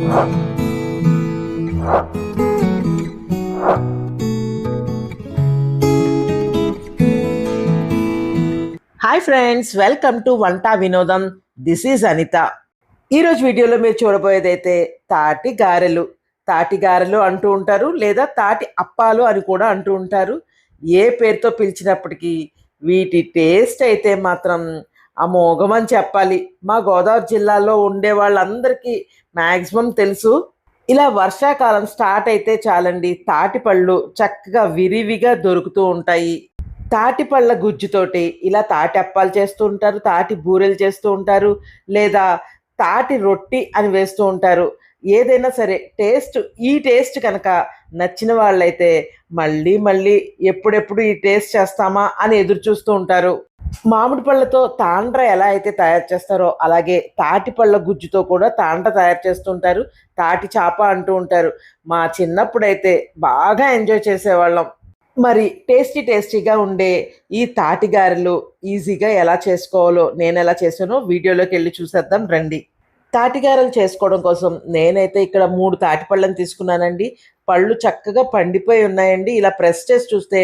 Hi friends, welcome to వంట వినోదం. This is Anitha. ఈరోజు వీడియోలో మీరు చూడబోయేదైతే తాటి గారెలు. తాటి గారెలు అంటూ ఉంటారు, లేదా తాటి అప్పాలు అని కూడా అంటూ ఉంటారు. ఏ పేరుతో పిలిచినప్పటికీ వీటి టేస్ట్ అయితే మాత్రం అమోఘమని చెప్పాలి. మా గోదావరి జిల్లాలో ఉండే వాళ్ళందరికీ మ్యాక్సిమం తెలుసు. ఇలా వర్షాకాలం స్టార్ట్ అయితే చాలండి, తాటిపళ్ళు చక్కగా విరివిగా దొరుకుతూ ఉంటాయి. తాటిపళ్ళ గుజ్జుతోటి ఇలా తాటి అప్పాలు చేస్తూ ఉంటారు, తాటి బూరెలు చేస్తూ ఉంటారు, లేదా తాటి రొట్టి అని వేస్తూ ఉంటారు. ఏదైనా సరే ఈ టేస్ట్ కనుక నచ్చిన వాళ్ళైతే మళ్ళీ మళ్ళీ ఎప్పుడెప్పుడు ఈ టేస్ట్ చేస్తామా అని ఎదురు చూస్తూ ఉంటారు. మామిడి పళ్ళతో తాండ్ర ఎలా అయితే తయారు చేస్తారో అలాగే తాటిపళ్ళ గుజ్జుతో కూడా తాండ్ర తయారు చేస్తుంటారు. తాటి చాప అంటూ ఉంటారు. మా చిన్నప్పుడైతే బాగా ఎంజాయ్ చేసేవాళ్ళం. మరి టేస్టీగా ఉండే ఈ తాటి గారెలు ఈజీగా ఎలా చేసుకోవాలో నేను ఎలా చేసానో వీడియోలోకి వెళ్ళి చూసేద్దాం రండి. తాటి గారెలు చేసుకోవడం కోసం నేనైతే ఇక్కడ 3 తాటిపళ్ళని తీసుకున్నానండి. పళ్ళు చక్కగా పండిపోయి ఉన్నాయండి. ఇలా ప్రెస్ చేసి చూస్తే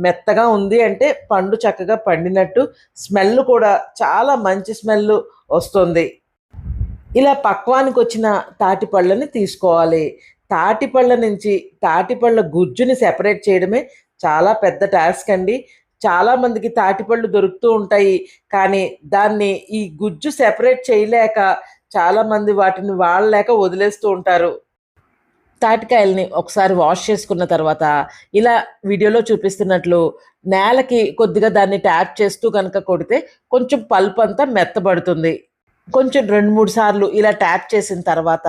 మెత్తగా ఉంది అంటే పండు చక్కగా పండినట్టు. స్మెల్ కూడా చాలా మంచి స్మెల్ వస్తుంది. ఇలా పక్వానికి వచ్చిన తాటిపళ్ళని తీసుకోవాలి. తాటిపళ్ళ నుంచి తాటిపళ్ళ గుజ్జుని సెపరేట్ చేయడమే చాలా పెద్ద టాస్క్ అండి. చాలామందికి తాటిపళ్ళు దొరుకుతూ ఉంటాయి, కానీ దాన్ని ఈ గుజ్జు సెపరేట్ చేయలేక చాలామంది వాటిని వాడలేక వదిలేస్తూ ఉంటారు. తాటికాయల్ని ఒకసారి వాష్ చేసుకున్న తర్వాత ఇలా వీడియోలో చూపిస్తున్నట్లు నేలకి కొద్దిగా దాన్ని ట్యాప్ చేస్తూ కనుక కొడితే కొంచెం పల్ప్ అంతా మెత్తబడుతుంది. కొంచెం 2-3 సార్లు ఇలా ట్యాప్ చేసిన తర్వాత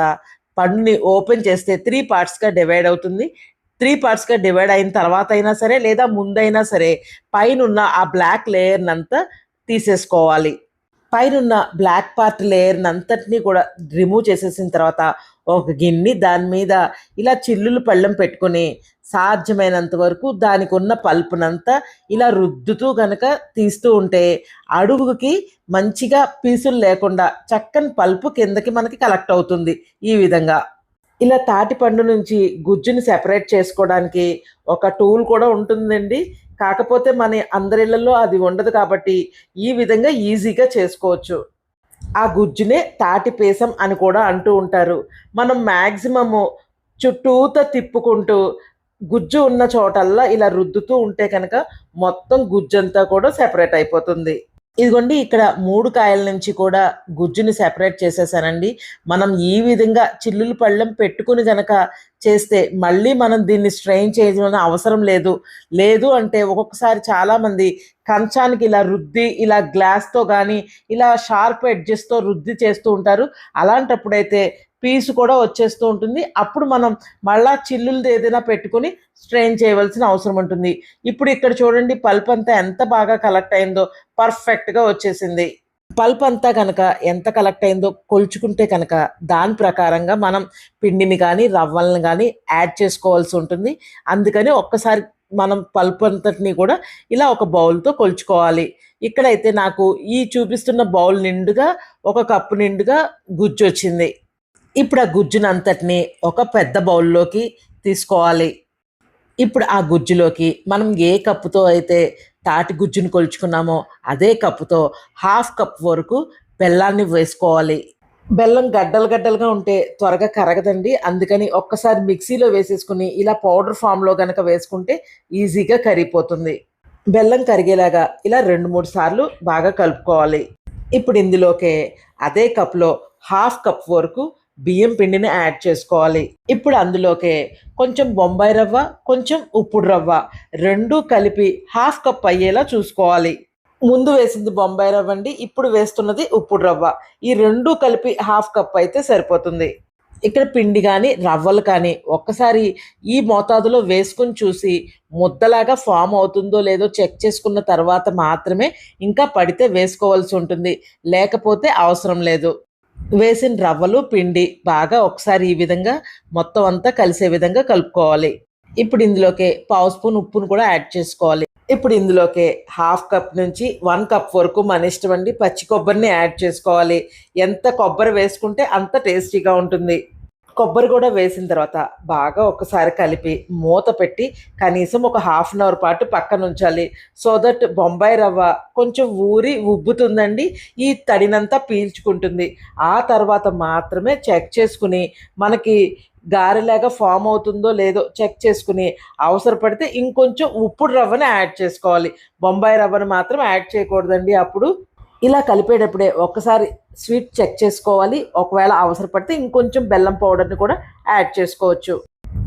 పండుని ఓపెన్ చేస్తే 3 పార్ట్స్గా డివైడ్ అవుతుంది. 3 పార్ట్స్గా డివైడ్ అయిన తర్వాత అయినా సరే, లేదా ముందైనా సరే, పైనున్న ఆ బ్లాక్ లేయర్నంతా తీసేసుకోవాలి. పైనున్న బ్లాక్ పార్ట్ లేయర్నంతటినీ కూడా రిమూవ్ చేసేసిన తర్వాత ఒక గిన్నె దాని మీద ఇలా చిల్లులు పళ్ళెం పెట్టుకొని సాధ్యమైనంత వరకు దానికి ఉన్న పల్పునంతా ఇలా రుద్దుతూ కనుక తీస్తూ ఉంటే అడుగుకి మంచిగా పీసులు లేకుండా చక్కని పల్పు కిందకి మనకి కలెక్ట్ అవుతుంది. ఈ విధంగా ఇలా తాటి పండు నుంచి గుజ్జుని సెపరేట్ చేసుకోవడానికి ఒక టూల్ కూడా ఉంటుందండి. కాకపోతే మన అందరిళ్లలో అది ఉండదు కాబట్టి ఈ విధంగా ఈజీగా చేసుకోవచ్చు. ఆ గుజ్జునే తాటి పేసం అని కూడా అంటూ ఉంటారు. మనం మ్యాక్సిమము చుట్టూతో తిప్పుకుంటూ గుజ్జు ఉన్న చోటల్లా ఇలా రుద్దుతూ ఉంటే కనుక మొత్తం గుజ్జంతా కూడా సెపరేట్ అయిపోతుంది. ఇదిగోండి, ఇక్కడ 3 కాయల నుంచి కూడా గుజ్జుని సెపరేట్ చేసేసానండి. మనం ఈ విధంగా చిల్లులు పళ్ళెం పెట్టుకుని కనుక చేస్తే మళ్ళీ మనం దీన్ని స్ట్రెయిన్ చేయడం అవసరం లేదు అంటే ఒక్కొక్కసారి చాలామంది కంచానికి ఇలా రుద్ది ఇలా గ్లాస్తో కానీ ఇలా షార్ప్ ఎడ్జెస్తో రుద్ది చేస్తూ ఉంటారు. అలాంటప్పుడైతే పీసు కూడా వచ్చేస్తూ ఉంటుంది. అప్పుడు మనం మళ్ళా చిల్లులది ఏదైనా పెట్టుకుని స్ట్రెయిన్ చేయవలసిన అవసరం ఉంటుంది. ఇప్పుడు ఇక్కడ చూడండి, పల్ప్ అంతా ఎంత బాగా కలెక్ట్ అయిందో, పర్ఫెక్ట్గా వచ్చేసింది. పల్ప్ అంతా కనుక ఎంత కలెక్ట్ అయిందో కొలుచుకుంటే కనుక దాని ప్రకారంగా మనం పిండిని కానీ రవ్వలను కానీ యాడ్ చేసుకోవాల్సి ఉంటుంది. అందుకని ఒక్కసారి మనం పల్ప్ అంతటిని కూడా ఇలా ఒక బౌల్తో కొలుచుకోవాలి. ఇక్కడైతే నాకు ఈ చూపిస్తున్న బౌల్ నిండుగా 1 కప్పు నిండుగా గుజ్జు వచ్చింది. ఇప్పుడు ఆ గుజ్జునంతటిని ఒక పెద్ద బౌల్లోకి తీసుకోవాలి. ఇప్పుడు ఆ గుజ్జులోకి మనం ఏ కప్పుతో అయితే తాటి గుజ్జును కొలుచుకున్నామో అదే కప్పుతో 1/2 కప్ వరకు బెల్లాన్ని వేసుకోవాలి. బెల్లం గడ్డలుగా ఉంటే త్వరగా కరగదండి. అందుకని ఒక్కసారి మిక్సీలో వేసేసుకుని ఇలా పౌడర్ ఫామ్లో కనుక వేసుకుంటే ఈజీగా కరిగిపోతుంది. బెల్లం కరిగేలాగా ఇలా 2-3 సార్లు బాగా కలుపుకోవాలి. ఇప్పుడు ఇందులోకే అదే కప్లో 1/2 కప్ వరకు బియ్యం పిండిని యాడ్ చేసుకోవాలి. ఇప్పుడు అందులోకే కొంచెం బొంబాయి రవ్వ, కొంచెం ఉప్పుడు రవ్వ 2 కలిపి 1/2 కప్ అయ్యేలా చూసుకోవాలి. ముందు వేసింది బొంబాయి రవ్వ అండి, ఇప్పుడు వేస్తున్నది ఉప్పుడు రవ్వ. ఈ 2 కలిపి 1/2 కప్ అయితే సరిపోతుంది. ఇక్కడ పిండి కానీ రవ్వలు కానీ ఒక్కసారి ఈ మోతాదులో వేసుకుని చూసి ముద్దలాగా ఫామ్ అవుతుందో లేదో చెక్ చేసుకున్న తర్వాత మాత్రమే ఇంకా పడితే వేసుకోవాల్సి ఉంటుంది, లేకపోతే అవసరం లేదు. వేసిన రవ్వలు పిండి బాగా ఒకసారి ఈ విధంగా మొత్తం అంతా కలిసే విధంగా కలుపుకోవాలి. ఇప్పుడు ఇందులోకి 1/2 స్పూన్ ఉప్పును కూడా యాడ్ చేసుకోవాలి. ఇప్పుడు ఇందులోకి 1/2 కప్ నుంచి 1 కప్ వరకు మన ఇష్టం అండి పచ్చి కొబ్బరిని యాడ్ చేసుకోవాలి. ఎంత కొబ్బరి వేసుకుంటే అంత టేస్టీగా ఉంటుంది. కొబ్బరి కూడా వేసిన తర్వాత బాగా ఒకసారి కలిపి మూత పెట్టి కనీసం ఒక హాఫ్ అన్ అవర్ పాటు పక్కన ఉంచాలి. సో దట్ బొంబాయి రవ్వ కొంచెం ఊరి ఉబ్బుతుందండి. ఈ తడినంతా పీల్చుకుంటుంది. ఆ తర్వాత మాత్రమే చెక్ చేసుకుని మనకి గారెలాగా ఫామ్ అవుతుందో లేదో చెక్ చేసుకుని అవసరపడితే ఇంకొంచెం ఉప్పుడు రవ్వని యాడ్ చేసుకోవాలి. బొంబాయి రవ్వను మాత్రం యాడ్ చేయకూడదండి అప్పుడు. ఇలా కలిపేటప్పుడే ఒక్కసారి స్వీట్ చెక్ చేసుకోవాలి. ఒకవేళ అవసరపడితే ఇంకొంచెం బెల్లం పౌడర్ని కూడా యాడ్ చేసుకోవచ్చు.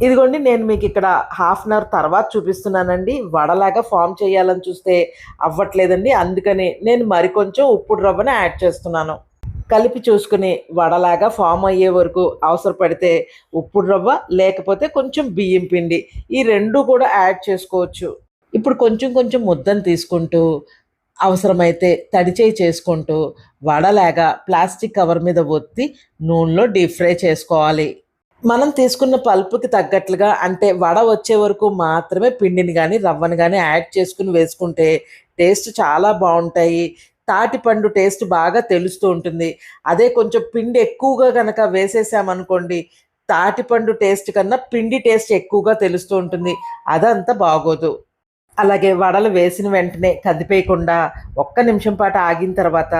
ఇదిగోండి నేను మీకు ఇక్కడ హాఫ్ అన్ అవర్ తర్వాత చూపిస్తున్నానండి. వడలాగా ఫామ్ చేయాలని చూస్తే అవ్వట్లేదండి. అందుకని నేను మరికొంచెం ఉప్పుడు రవ్వని యాడ్ చేస్తున్నాను. కలిపి చూసుకుని వడలాగా ఫామ్ అయ్యే వరకు అవసరపడితే ఉప్పుడు రవ్వ లేకపోతే కొంచెం బియ్యం పిండి ఈ రెండు కూడా యాడ్ చేసుకోవచ్చు. ఇప్పుడు కొంచెం కొంచెం ముద్దను తీసుకుంటూ అవసరమైతే తడిచేయి చేసుకుంటూ వడలాగా ప్లాస్టిక్ కవర్ మీద ఒత్తి నూనెలో డీప్ ఫ్రై చేసుకోవాలి. మనం తీసుకున్న పల్పుకి తగ్గట్లుగా అంటే వడ వచ్చే వరకు మాత్రమే పిండిని కానీ రవ్వని కానీ యాడ్ చేసుకుని వేసుకుంటే టేస్ట్ చాలా బాగుంటాయి. తాటిపండు టేస్ట్ బాగా తెలుస్తూ ఉంటుంది. అదే కొంచెం పిండి ఎక్కువగా కనుక వేసేసామనుకోండి తాటిపండు టేస్ట్ కన్నా పిండి టేస్ట్ ఎక్కువగా తెలుస్తూ ఉంటుంది. అదంతా బాగోదు. అలాగే వడలు వేసిన వెంటనే కదిపేయకుండా ఒక్క నిమిషం పాటు ఆగిన తర్వాత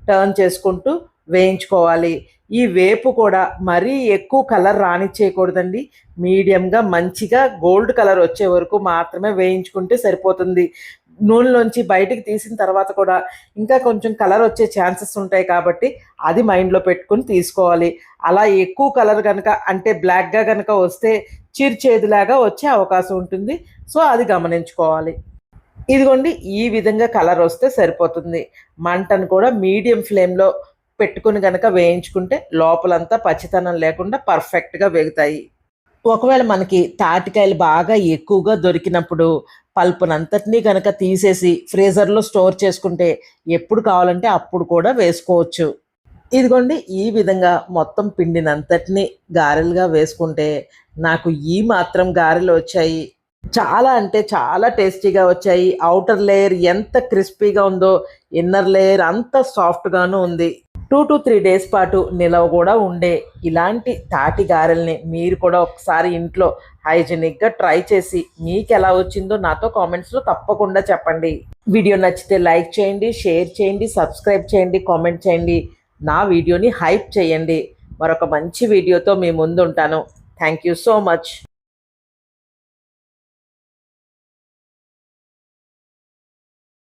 టర్న్ చేసుకుంటూ వేయించుకోవాలి. ఈ వేపు కూడా మరీ ఎక్కువ కలర్ రానిచ్చేయకూడదండి. మీడియంగా మంచిగా గోల్డ్ కలర్ వచ్చే వరకు మాత్రమే వేయించుకుంటే సరిపోతుంది. నూనెలోంచి బయటికి తీసిన తర్వాత కూడా ఇంకా కొంచెం కలర్ వచ్చే ఛాన్సెస్ ఉంటాయి కాబట్టి అది మైండ్లో పెట్టుకుని తీసుకోవాలి. అలా ఎక్కువ కలర్ కనుక అంటే బ్లాక్గా కనుక వస్తే చిరుచేదులాగా వచ్చే అవకాశం ఉంటుంది. సో అది గమనించుకోవాలి. ఇదిగోండి ఈ విధంగా కలర్ వస్తే సరిపోతుంది. మంటను కూడా మీడియం ఫ్లేమ్లో పెట్టుకుని కనుక వేయించుకుంటే లోపలంతా పచ్చితనం లేకుండా పర్ఫెక్ట్గా వేగుతాయి. ఒకవేళ మనకి తాటికాయలు బాగా ఎక్కువగా దొరికినప్పుడు పల్పునంతటినీ కనుక తీసేసి ఫ్రీజర్లో స్టోర్ చేసుకుంటే ఎప్పుడు కావాలంటే అప్పుడు కూడా వేసుకోవచ్చు. ఇదిగోండి ఈ విధంగా మొత్తం పిండినంతటినీ గారెలుగా వేసుకుంటే నాకు ఈ మాత్రం గారెలు వచ్చాయి. చాలా అంటే చాలా టేస్టీగా వచ్చాయి. ఔటర్ లేయర్ ఎంత క్రిస్పీగా ఉందో ఇన్నర్ లేయర్ అంత సాఫ్ట్గాను ఉంది. 2 to 3 డేస్ పాటు నిలవ కూడా ఉండే ఇలాంటి తాటి గారెల్ని మీరు కూడా ఒకసారి ఇంట్లో హైజెనిక్గా ట్రై చేసి మీకు ఎలా వచ్చిందో నాతో కామెంట్స్లో తప్పకుండా చెప్పండి. వీడియో నచ్చితే లైక్ చేయండి, షేర్ చేయండి, సబ్స్క్రైబ్ చేయండి, కామెంట్ చేయండి. నా వీడియోని హైప్ చేయండి. మరొక మంచి వీడియోతో మీ ముందు ఉంటాను. Thank you so much.